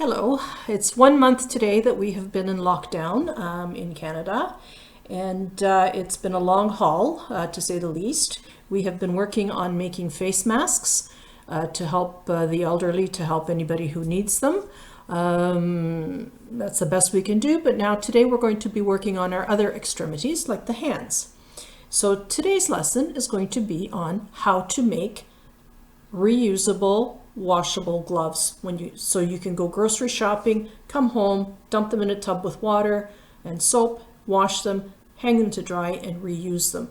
Hello, it's 1 month today that we have been in lockdown in Canada, and it's been a long haul to say the least. We have been working on making face masks to help the elderly, to help anybody who needs them. That's the best we can do, but now today we're going to be working on our other extremities like the hands. So today's lesson is going to be on how to make reusable washable gloves so you can go grocery shopping, come home, dump them in a tub with water and soap, wash them, hang them to dry, and reuse them.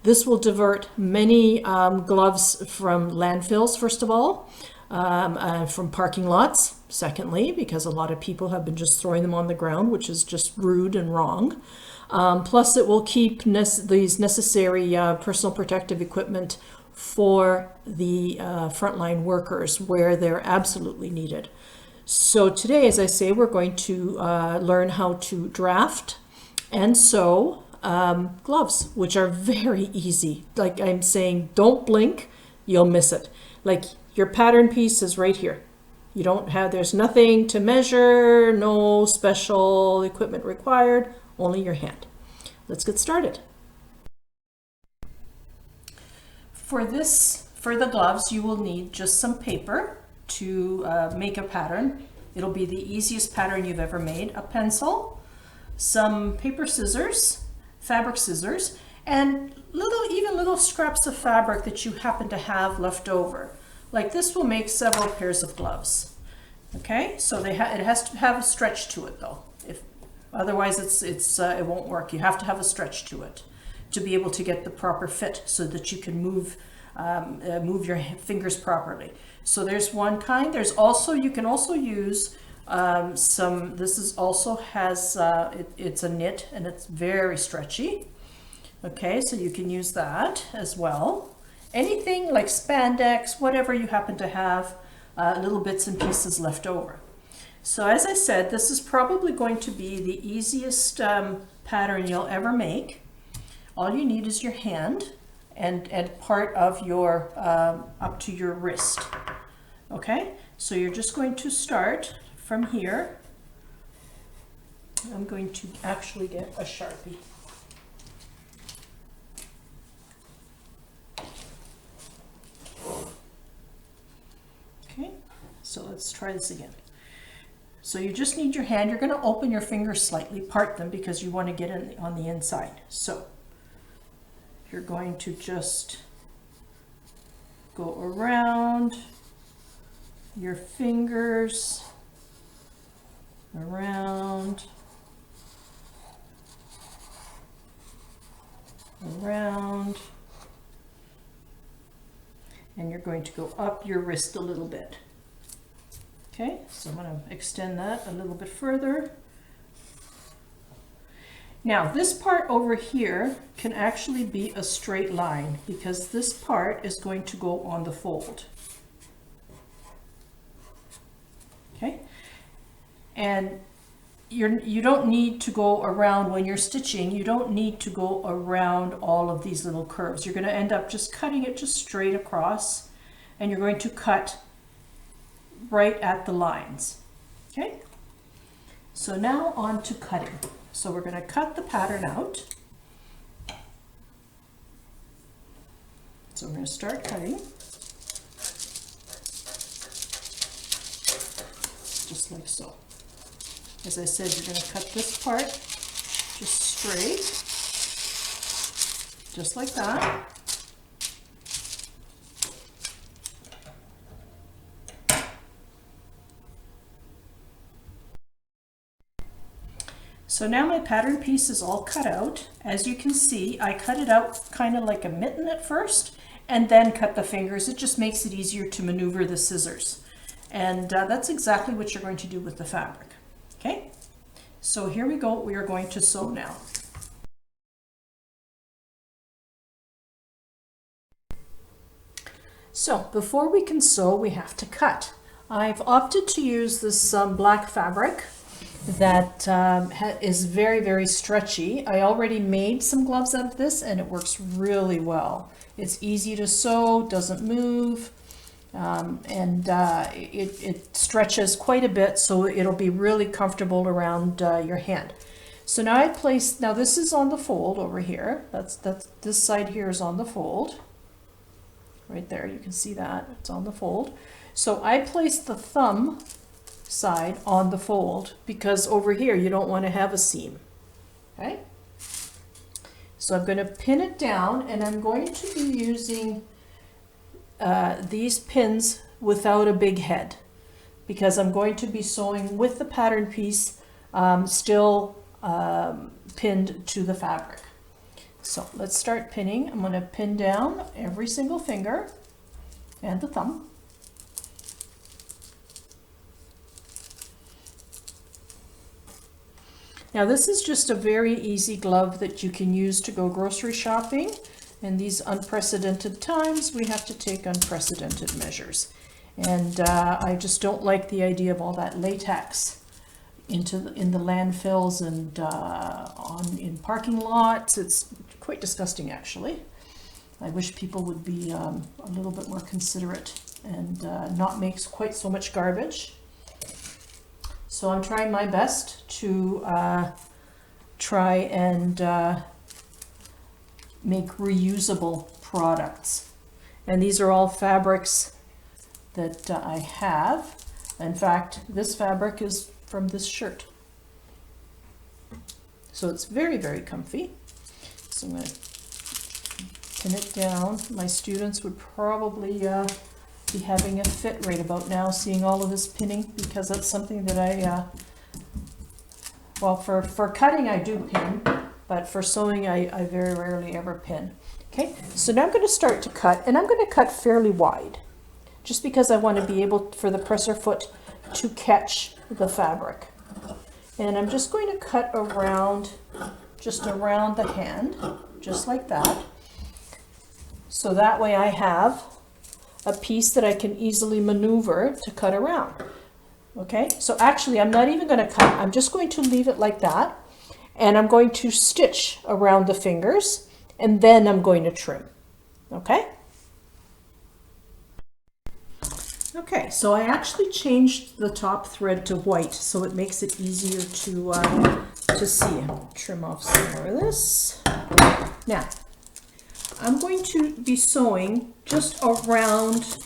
This will divert many gloves from landfills, first of all, from parking lots, secondly, because a lot of people have been just throwing them on the ground, which is just rude and wrong. Plus it will keep these necessary personal protective equipment for the frontline workers where they're absolutely needed. So today, as I say, we're going to learn how to draft and sew gloves, which are very easy. Like I'm saying, don't blink, you'll miss it. Like your pattern piece is right here. You don't have, there's nothing to measure, no special equipment required, only your hand. Let's get started. For the gloves, you will need just some paper to make a pattern. It'll be the easiest pattern you've ever made. A pencil, some paper scissors, fabric scissors, and little scraps of fabric that you happen to have left over. Like this will make several pairs of gloves. Okay, so it has to have a stretch to it though. Otherwise it won't work. You have to have a stretch to it to be able to get the proper fit so that you can move your fingers properly. So there's one kind. There's also, you can also use some, this is also has, it's a knit and it's very stretchy. Okay, so you can use that as well. Anything like spandex, whatever you happen to have, little bits and pieces left over. So as I said, this is probably going to be the easiest pattern you'll ever make. All you need is your hand and part of your, up to your wrist. Okay, so you're just going to start from here. I'm going to actually get a Sharpie. Okay, so let's try this again. So you just need your hand. You're going to open your fingers slightly, part them because you want to get in on the inside. So you're going to just go around your fingers, around, and you're going to go up your wrist a little bit. Okay, so I'm going to extend that a little bit further. Now this part over here can actually be a straight line because this part is going to go on the fold. Okay, and you don't need to go around when you're stitching, you don't need to go around all of these little curves. You're going to end up just cutting it just straight across, and you're going to cut right at the lines. Okay, so now on to cutting. So we're going to cut the pattern out. So we're going to start cutting. Just like so. As I said, you're going to cut this part just straight. Just like that. So now my pattern piece is all cut out. As you can see, I cut it out kind of like a mitten at first and then cut the fingers. It just makes it easier to maneuver the scissors. And that's exactly what you're going to do with the fabric. Okay, so here we go. We are going to sew now. So before we can sew, we have to cut. I've opted to use this black fabric that is very stretchy. I already made some gloves out of this and it works really well. It's easy to sew, doesn't move, It stretches quite a bit, so it'll be really comfortable around your hand. So now now this is on the fold over here. This side here is on the fold. Right there, you can see that, it's on the fold. So I place the thumb side on the fold because over here you don't want to have a seam, okay? So I'm going to pin it down, and I'm going to be using these pins without a big head because I'm going to be sewing with the pattern piece still pinned to the fabric. So let's start pinning. I'm going to pin down every single finger and the thumb. Now this is just a very easy glove that you can use to go grocery shopping. In these unprecedented times, we have to take unprecedented measures. And I just don't like the idea of all that latex in the landfills and in parking lots. It's quite disgusting, actually. I wish people would be a little bit more considerate and not make quite so much garbage. So I'm trying my best to try and make reusable products. And these are all fabrics that I have. In fact, this fabric is from this shirt. So it's very, very comfy. So I'm going to pin it down. My students would probably be having a fit right about now, seeing all of this pinning, because that's something that well, for cutting I do pin, but for sewing I very rarely ever pin. Okay, so now I'm going to start to cut, and I'm going to cut fairly wide, just because I want to be able for the presser foot to catch the fabric. And I'm just going to cut around, just around the hand, just like that. So that way I have a piece that I can easily maneuver to cut around. Okay, so actually I'm not even going to cut, I'm just going to leave it like that, and I'm going to stitch around the fingers, and then I'm going to trim. Okay? Okay, so I actually changed the top thread to white so it makes it easier to see. Trim off some more of this. Now, I'm going to be sewing just around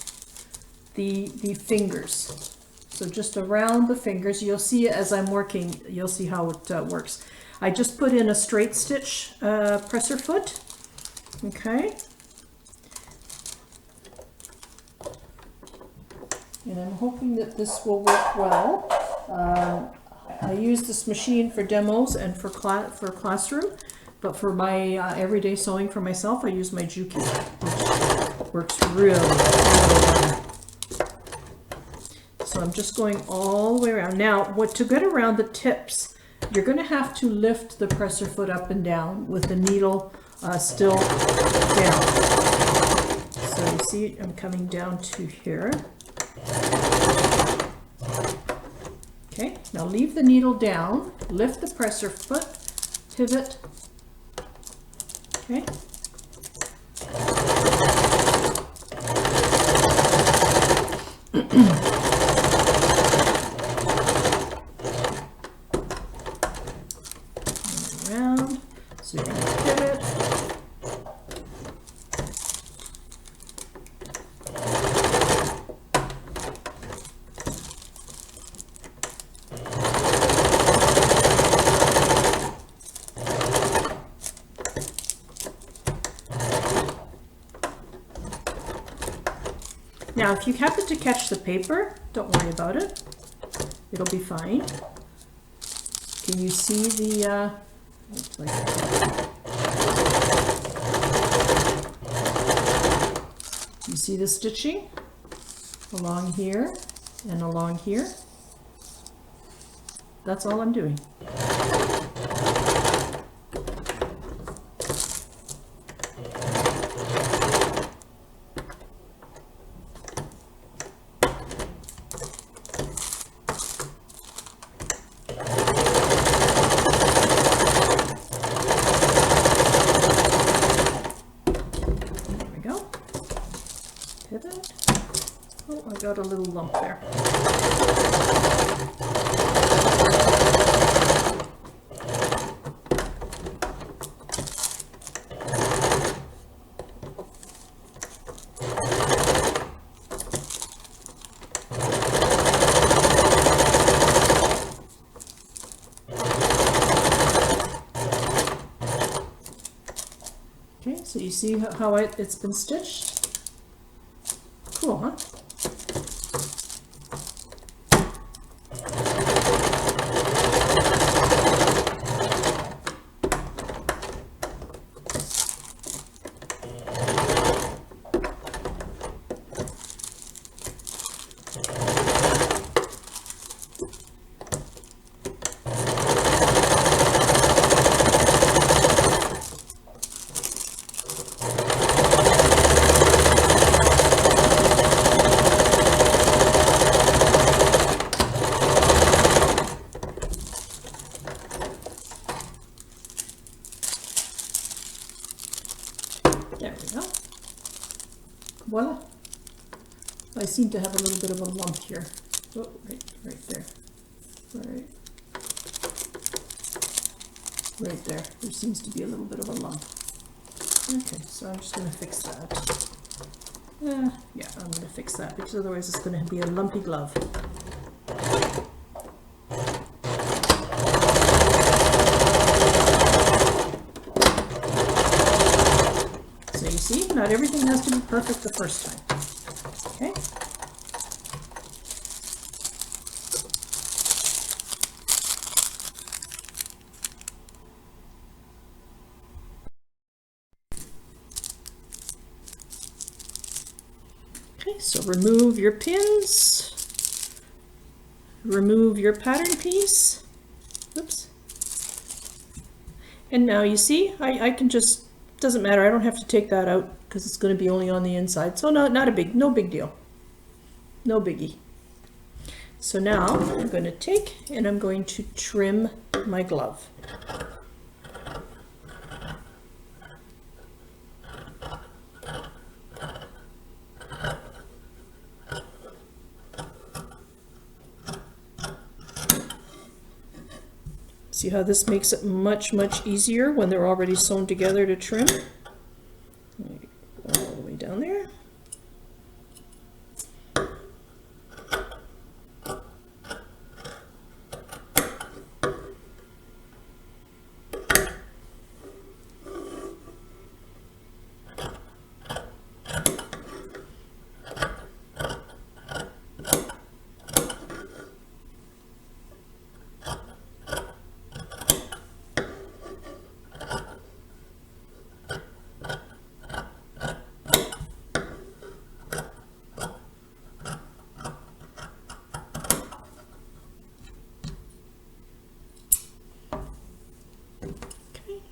the fingers. So just around the fingers. You'll see as I'm working, you'll see how it works. I just put in a straight stitch presser foot. Okay. And I'm hoping that this will work well. I use this machine for demos and for classroom, but for my everyday sewing for myself, I use my Juki, which works really well. So I'm just going all the way around. Now, to get around the tips, you're going to have to lift the presser foot up and down with the needle still down. So you see, I'm coming down to here. Okay, now leave the needle down, lift the presser foot, pivot. Okay. Around, so you're going to pivot. Now, if you happen to catch the paper, don't worry about it. It'll be fine. Can you see the, you see the stitching along here and along here? That's all I'm doing. Oh, I got a little lump there. Okay, so you see how it's been stitched? Cool, huh? There we go. Voila. I seem to have a little bit of a lump here. Oh, right there. Right there. There seems to be a little bit of a lump. Okay, so I'm just going to fix that. Yeah, I'm going to fix that because otherwise it's going to be a lumpy glove. So you see, not everything has to be perfect the first time. Okay. Okay, so remove your pins, remove your pattern piece, oops. And now you see, I can just, doesn't matter, I don't have to take that out because it's going to be only on the inside. So no big deal, no biggie. So now I'm going to take and I'm going to trim my glove. See how this makes it much easier when they're already sewn together to trim? All the way down there.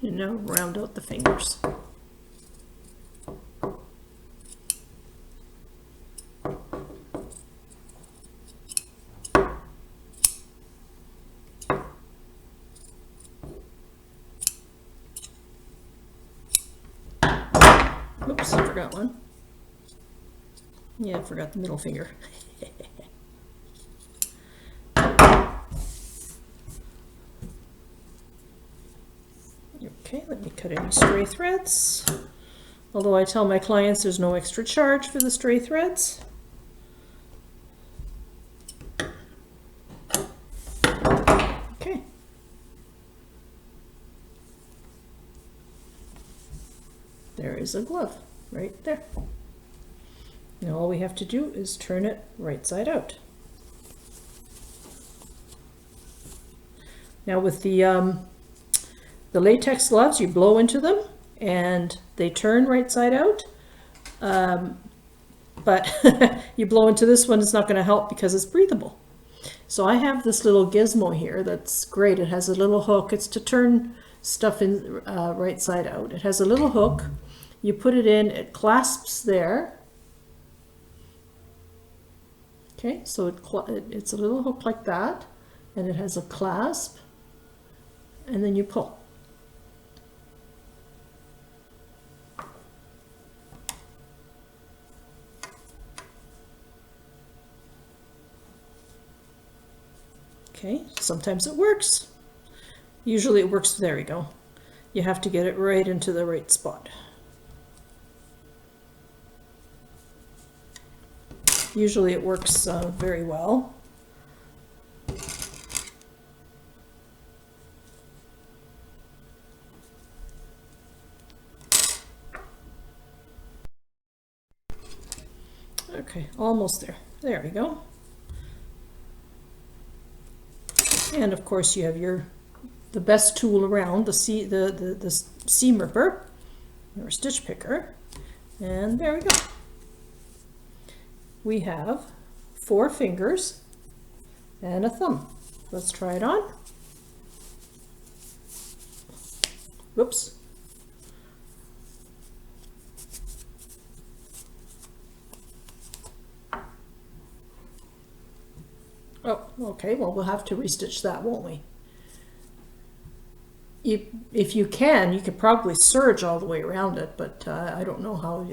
And now round out the fingers. Oops, I forgot one. Yeah, I forgot the middle finger. Okay, let me cut any stray threads. Although I tell my clients there's no extra charge for the stray threads. Okay. There is a glove right there. Now all we have to do is turn it right side out. Now with the latex gloves, you blow into them and they turn right side out. But you blow into this one, it's not going to help because it's breathable. So I have this little gizmo here that's great. It has a little hook. It's to turn stuff in right side out. It has a little hook. You put it in, it clasps there. Okay, so it's a little hook like that, and it has a clasp, and then you pull. Okay, sometimes it works. Usually it works, there we go. You have to get it right into the right spot. Usually it works very well. Okay, almost there. There we go. And of course you have the best tool around, the seam ripper or stitch picker. And there we go. We have 4 fingers and a thumb. Let's try it on. Whoops. Oh, okay, well, we'll have to restitch that, won't we? If you can, you could probably serge all the way around it, but I don't know how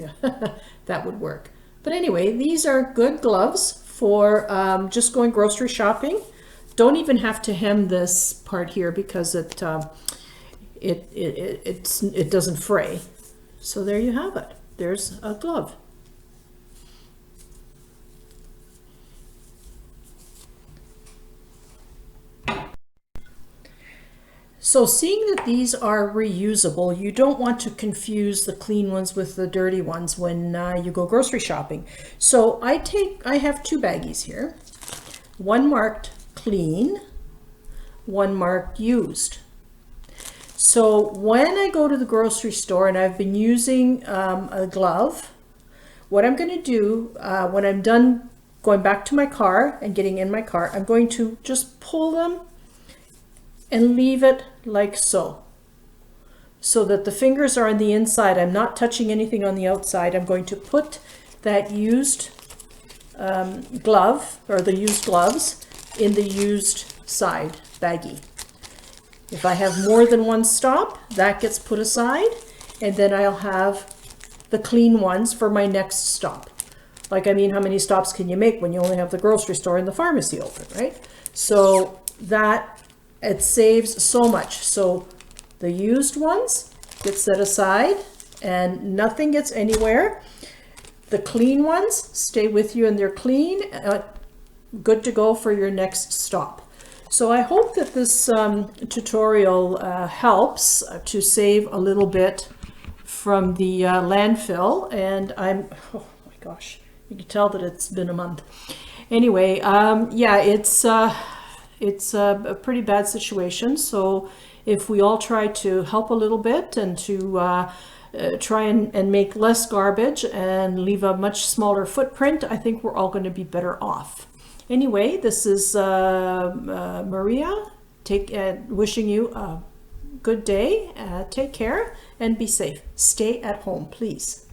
that would work. But anyway, these are good gloves for just going grocery shopping. Don't even have to hem this part here because it doesn't fray. So there you have it. There's a glove. So seeing that these are reusable, you don't want to confuse the clean ones with the dirty ones when you go grocery shopping. So I have 2 baggies here, one marked clean, one marked used. So when I go to the grocery store and I've been using a glove, what I'm going to do when I'm done going back to my car and getting in my car, I'm going to just pull them and leave it like so that the fingers are on the inside. I'm not touching anything on the outside. I'm going to put that used glove or the used gloves in the used side baggie. If I have more than one stop, that gets put aside, and then I'll have the clean ones for my next stop. Like, I mean, how many stops can you make when you only have the grocery store and the pharmacy open, right? So that it saves so much. So the used ones get set aside and nothing gets anywhere. The clean ones stay with you and they're clean, good to go for your next stop. So I hope that this tutorial helps to save a little bit from the landfill. And oh my gosh, you can tell that it's been a month. Anyway, yeah, it's a pretty bad situation. So if we all try to help a little bit and to try and make less garbage and leave a much smaller footprint, I think we're all going to be better off. Anyway, this is Maria wishing you a good day. Take care and be safe. Stay at home, please.